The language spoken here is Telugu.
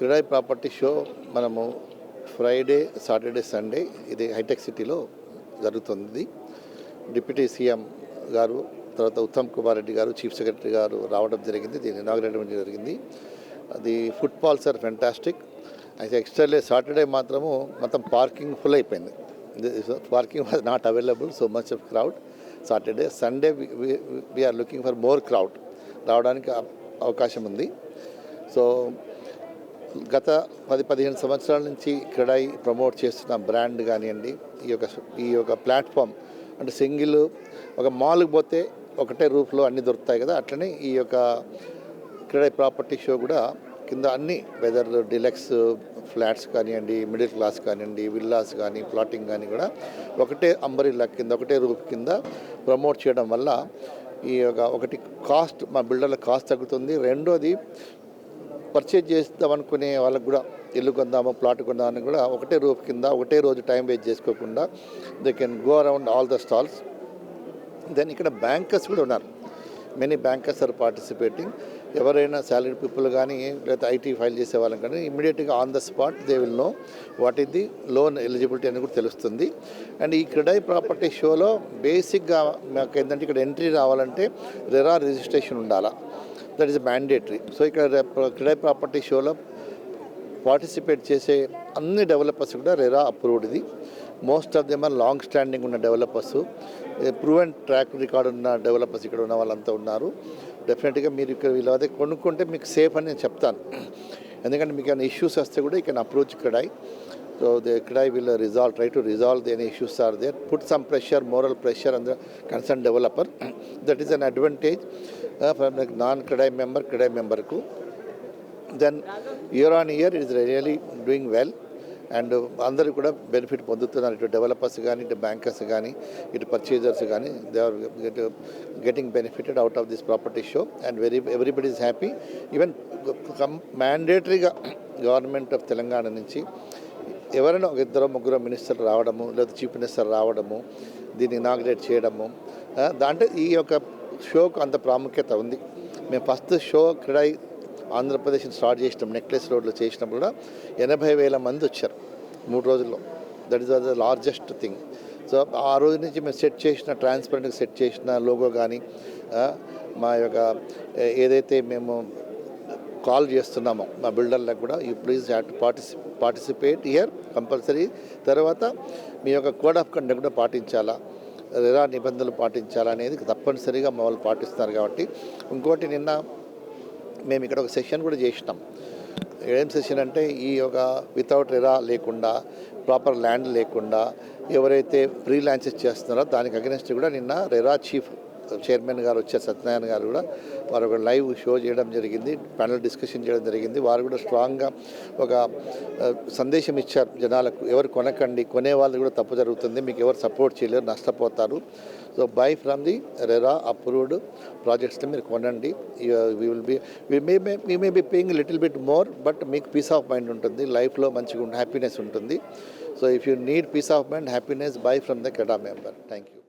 క్రీడాయి ప్రాపర్టీ షో మనము ఫ్రైడే, సాటర్డే, సండే ఇది హైటెక్ సిటీలో జరుగుతుంది. డిప్యూటీ సీఎం గారు, తర్వాత ఉత్తమ్ కుమార్ రెడ్డి గారు, చీఫ్ సెక్రటరీ గారు రావడం జరిగింది. దీన్ని ఇనాగ్రేట్ జరిగింది. అది ఫుట్బాల్స్ ఆర్ ఫెంటాస్టిక్. అయితే ఎక్స్ట్రా సాటర్డే మాత్రము మొత్తం పార్కింగ్ ఫుల్ అయిపోయింది. Parking was not available, so much of crowd. Saturday, Sunday we are looking for more crowd రావడానికి అవకాశం ఉంది. సో గత 10-15 సంవత్సరాల నుంచి క్రీడాయి ప్రమోట్ చేస్తున్న బ్రాండ్ కానివ్వండి, ఈ యొక్క ప్లాట్ఫామ్ అంటే సింగిల్ ఒక మాల్కి పోతే ఒకటే రూఫ్లో అన్నీ దొరుకుతాయి కదా, అట్లనే ఈ యొక్క క్రీడాయి ప్రాపర్టీ షో కూడా కింద అన్ని వెదర్ డిలక్స్ ఫ్లాట్స్ కానివ్వండి, మిడిల్ క్లాస్ కానివ్వండి, విల్లాస్ కానీ, ప్లాటింగ్ కానీ కూడా ఒకటే అంబరిల్లా కింద ఒకటే రూఫ్ కింద ప్రమోట్ చేయడం వల్ల ఈ యొక్క ఒకటి కాస్ట్ మా బిల్డర్ల కాస్ట్ తగ్గుతుంది. రెండోది పర్చేజ్ చేద్దాం అనుకునే వాళ్ళకు కూడా ఇల్లు కొందాము, ప్లాట్ కొందామని కూడా ఒకటే రూఫ్ కింద ఒకటే రోజు టైం వేస్ట్ చేసుకోకుండా they can go around all the stalls. Then ఇక్కడ బ్యాంకర్స్ కూడా ఉన్నారు. Many bankers are participating. ఎవరైనా సాలరీ పీపుల్ కానీ లేదా ఐటీ ఫైల్ చేసే వాళ్ళని కానీ ఇమ్మీడియట్గా on the spot they will know what is the loan eligibility అని కూడా తెలుస్తుంది. అండ్ ఈ క్రీడాయి ప్రాపర్టీ షోలో బేసిక్గా మాకు ఏంటంటే ఇక్కడ ఎంట్రీ రావాలంటే రెరా రిజిస్ట్రేషన్ ఉండాలా, దట్ ఈస్ మ్యాండేటరీ. సో ఇక్కడ క్రీడాయి ప్రాపర్టీ షోలో పార్టిసిపేట్ చేసే అన్ని డెవలపర్స్ కూడా రెరా అప్రూవ్డ్. ఇది most of them are long standing ఉన్న డెవలపర్స్, ప్రూవెన్ ట్రాక్ రికార్డ్ ఉన్న డెవలపర్స్ ఇక్కడ ఉన్న వాళ్ళంతా ఉన్నారు. డెఫినెట్గా మీరు ఇక్కడ వీళ్ళదే కొనుక్కుంటే మీకు సేఫ్ అని నేను చెప్తాను. ఎందుకంటే మీకు ఏమైనా ఇష్యూస్ వస్తే కూడా ఇక్కడ approach CREDAI. So the CREDAI will try to resolve any issues are there, put some pressure, moral pressure on the concern developer. That is an advantage from non CREDAI మెంబర్కు. Then year on year it is really doing well and అందరూ కూడా బెనిఫిట్ పొందుతున్నారు. ఇటు డెవలపర్స్ కానీ, ఇటు బ్యాంకర్స్ కానీ, ఇటు పర్చేజర్స్ కానీ, they are getting benefited out of this property show and everybody is happy. Even మ్యాండేటరీగా గవర్నమెంట్ ఆఫ్ తెలంగాణ నుంచి ఎవరైనా ఒక 2-3 మినిస్టర్లు రావడము, లేదా చీఫ్ మినిస్టర్ రావడము, దీన్ని ఇనాగ్రేట్ చేయడము, దాంట్లో ఈ యొక్క షోకు అంత ప్రాముఖ్యత ఉంది. మేము ఫస్ట్ షో క్రీడాయి ఆంధ్రప్రదేశ్ స్టార్ట్ చేసినాం, నెక్లెస్ రోడ్లో చేసినప్పుడు కూడా 80,000 మంది వచ్చారు 3 రోజుల్లో. That is the largest thing. So ఆ రోజు నుంచి మేము సెట్ చేసిన ట్రాన్స్పరెంట్గా సెట్ చేసిన లోగో కానీ, మా యొక్క ఏదైతే మేము కాల్ చేస్తున్నామో మా బిల్డర్లకు కూడా you please have to participate here compulsory. తర్వాత మీ యొక్క కోడ్ ఆఫ్ కండక్ట్ కూడా పాటించాలా, ఎలా నిబంధనలు పాటించాలా అనేది తప్పనిసరిగా మా వాళ్ళు పాటిస్తున్నారు. కాబట్టి ఇంకోటి నిన్న మేము ఇక్కడ ఒక సెషన్ కూడా చేసినాం. ఏం సెషన్ అంటే ఈ యొక్క వితౌట్ రెరా లేకుండా, ప్రాపర్ ల్యాండ్ లేకుండా ఎవరైతే ఫ్రీలాన్సెస్ చేస్తున్నారో దానికి అగెనిస్ట్ కూడా నిన్న రెరా చీఫ్ చైర్మన్ గారు వచ్చారు, సత్యనారాయణ గారు కూడా వారు ఒక లైవ్ షో చేయడం జరిగింది, ప్యానల్ డిస్కషన్ చేయడం జరిగింది. వారు కూడా స్ట్రాంగ్గా ఒక సందేశం ఇచ్చారు జనాలకు, ఎవరు కొనకండి, కొనే వాళ్ళు కూడా తప్పు జరుగుతుంది, మీకు ఎవరు సపోర్ట్ చేయలేరు, నష్టపోతారు. So buy from the RERA approved ప్రాజెక్ట్స్ని మీరు కొనండి. We may be paying little bit more, but మీకు పీస్ ఆఫ్ మైండ్ ఉంటుంది, లైఫ్లో మంచిగా హ్యాపీనెస్ ఉంటుంది. So if you need peace of mind, happiness, buy from the CREDAI member. Thank you.